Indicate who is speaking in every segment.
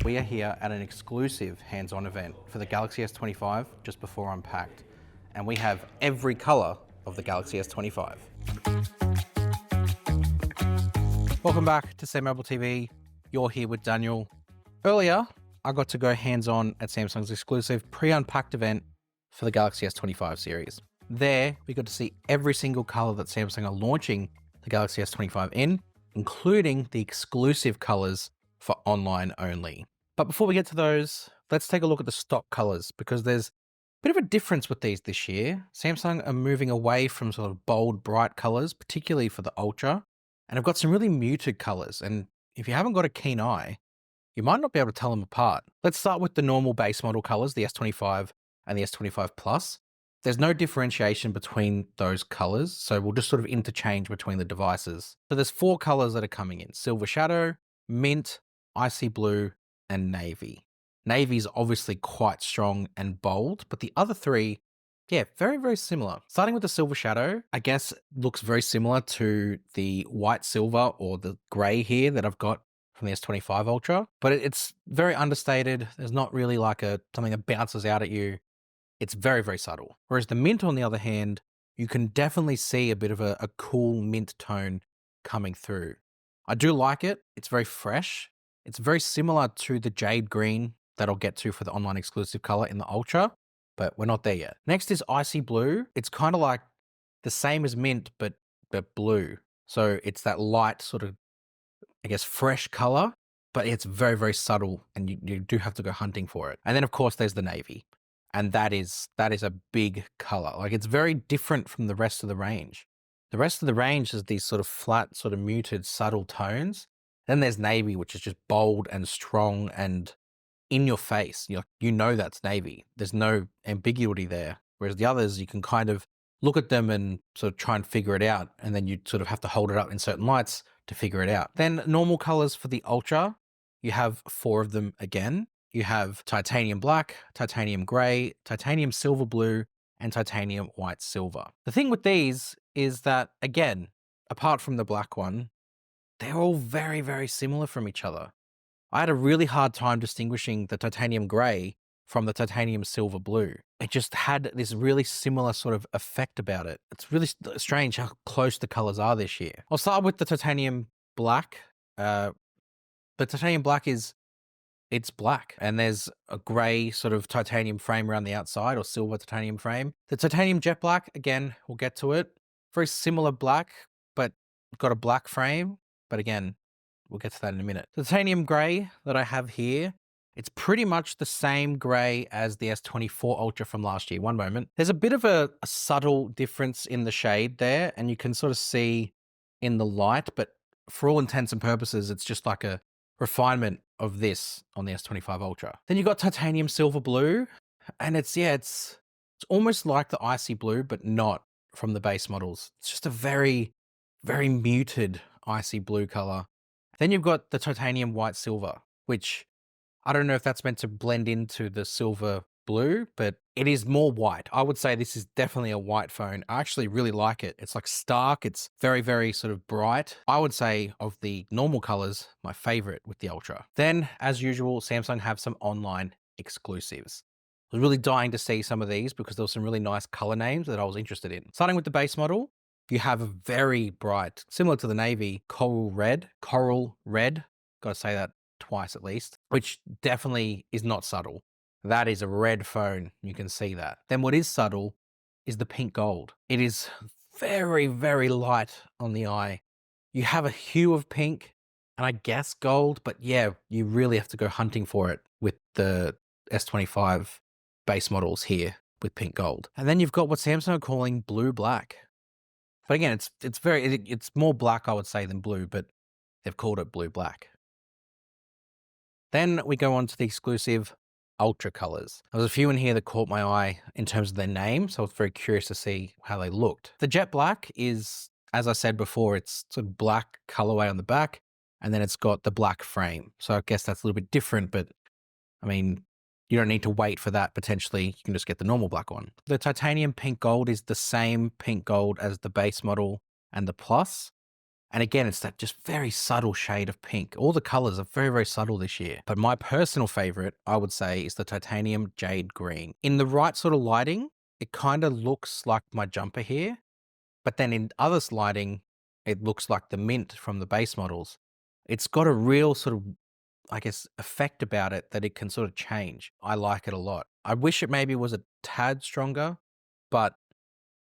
Speaker 1: We are here at an exclusive hands-on event for the Galaxy S25 just before Unpacked, and we have every color of the Galaxy S25. Welcome back to SamMobile TV. You're here with Daniel. Earlier, I got to go hands-on at Samsung's exclusive pre-Unpacked event for the Galaxy S25 series. There, we got to see every single color that Samsung are launching the Galaxy S25 in, including the exclusive colors for online only. But before we get to those, let's take a look at the stock colors, because there's a bit of a difference with these this year. Samsung are moving away from sort of bold, bright colors, particularly for the Ultra, and have got some really muted colors. And if you haven't got a keen eye, you might not be able to tell them apart. Let's start with the normal base model colors, the S25 and the S25 Plus. There's no differentiation between those colors, so we'll just sort of interchange between the devices. So there's 4 colors that are coming in: Silver Shadow, Mint, Icy Blue, and Navy. Navy is obviously quite strong and bold, but the other 3, yeah, very, very similar. Starting with the Silver Shadow, I guess looks very similar to the white silver or the gray here that I've got from the S25 Ultra, but it's very understated. There's not really like something that bounces out at you. It's very, very subtle. Whereas the mint, on the other hand, you can definitely see a bit of a cool mint tone coming through. I do like it. It's very fresh. It's very similar to the jade green that I'll get to for the online exclusive color in the Ultra, but we're not there yet. Next is Icy Blue. It's kind of like the same as mint, but blue. So it's that light sort of, I guess, fresh color, but it's very, very subtle, and you do have to go hunting for it. And then, of course, there's the Navy. And that is a big color. Like, it's very different from the rest of the range. The rest of the range is these sort of flat, sort of muted, subtle tones. Then there's Navy, which is just bold and strong and in your face. You know that's Navy. There's no ambiguity there. Whereas the others, you can kind of look at them and sort of try and figure it out. And then you sort of have to hold it up in certain lights to figure it out. Then normal colors for the Ultra, you have 4 of them again. You have titanium black, titanium gray, titanium silver blue, and titanium white silver. The thing with these is that, again, apart from the black one, they're all very, very similar from each other. I had a really hard time distinguishing the titanium gray from the titanium silver blue. It just had this really similar sort of effect about it. It's really strange how close the colors are this year. I'll start with the titanium black. The titanium black it's black, and there's a gray sort of titanium frame around the outside, or silver titanium frame. The titanium jet black, again, we'll get to it. Very similar black, but got a black frame. But again, we'll get to that in a minute. The titanium gray that I have here, it's pretty much the same gray as the S24 Ultra from last year. One moment. There's a bit of a subtle difference in the shade there, and you can sort of see in the light, but for all intents and purposes, it's just like a refinement of this on the S25 Ultra. Then you've got titanium silver blue, and it's almost like the icy blue, but not from the base models. It's just a very, very muted icy blue color. Then you've got the titanium white silver, which I don't know if that's meant to blend into the silver blue, but it is more white. I would say this is definitely a white phone. I actually really like it. It's like stark. It's very, very sort of bright. I would say of the normal colors, my favorite with the Ultra. Then, as usual, Samsung have some online exclusives. I was really dying to see some of these because there were some really nice color names that I was interested in. Starting with the base model, you have a very bright, similar to the Navy, coral red. Got to say that twice at least, which definitely is not subtle. That is a red phone. You can see that. Then what is subtle is the pink gold. It is very, very light on the eye. You have a hue of pink and I guess gold, but yeah, you really have to go hunting for it with the S25 base models here with pink gold. And then you've got what Samsung are calling blue black. But again, it's more black, I would say, than blue, but they've called it blue black. Then we go on to the exclusive Ultra colors. There was a few in here that caught my eye in terms of their name, so I was very curious to see how they looked. The jet black is, as I said before, it's sort of black colorway on the back, and then it's got the black frame. So I guess that's a little bit different, but I mean, you don't need to wait for that potentially. You can just get the normal black one. The titanium pink gold is the same pink gold as the base model and the Plus. And again, it's that just very subtle shade of pink. All the colors are very, very subtle this year. But my personal favorite, I would say, is the titanium jade green. In the right sort of lighting, it kind of looks like my jumper here. But then in other lighting, it looks like the mint from the base models. It's got a real sort of, I guess, effect about it that it can sort of change. I like it a lot. I wish it maybe was a tad stronger, but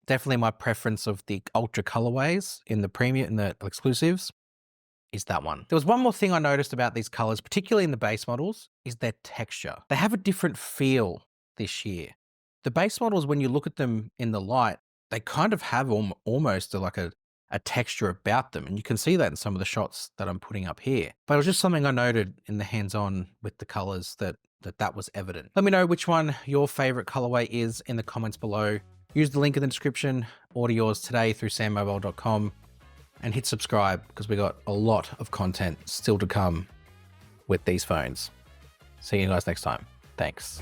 Speaker 1: definitely my preference of the Ultra colorways in the premium, in the exclusives, is that one. There was one more thing I noticed about these colors, particularly in the base models, is their texture. They have a different feel this year. The base models, when you look at them in the light, they kind of have almost like a texture about them. And you can see that in some of the shots that I'm putting up here. But it was just something I noted in the hands-on with the colors that was evident. Let me know which one your favorite colorway is in the comments below. Use the link in the description, order yours today through SamMobile.com, and hit subscribe because we got a lot of content still to come with these phones. See you guys next time. Thanks.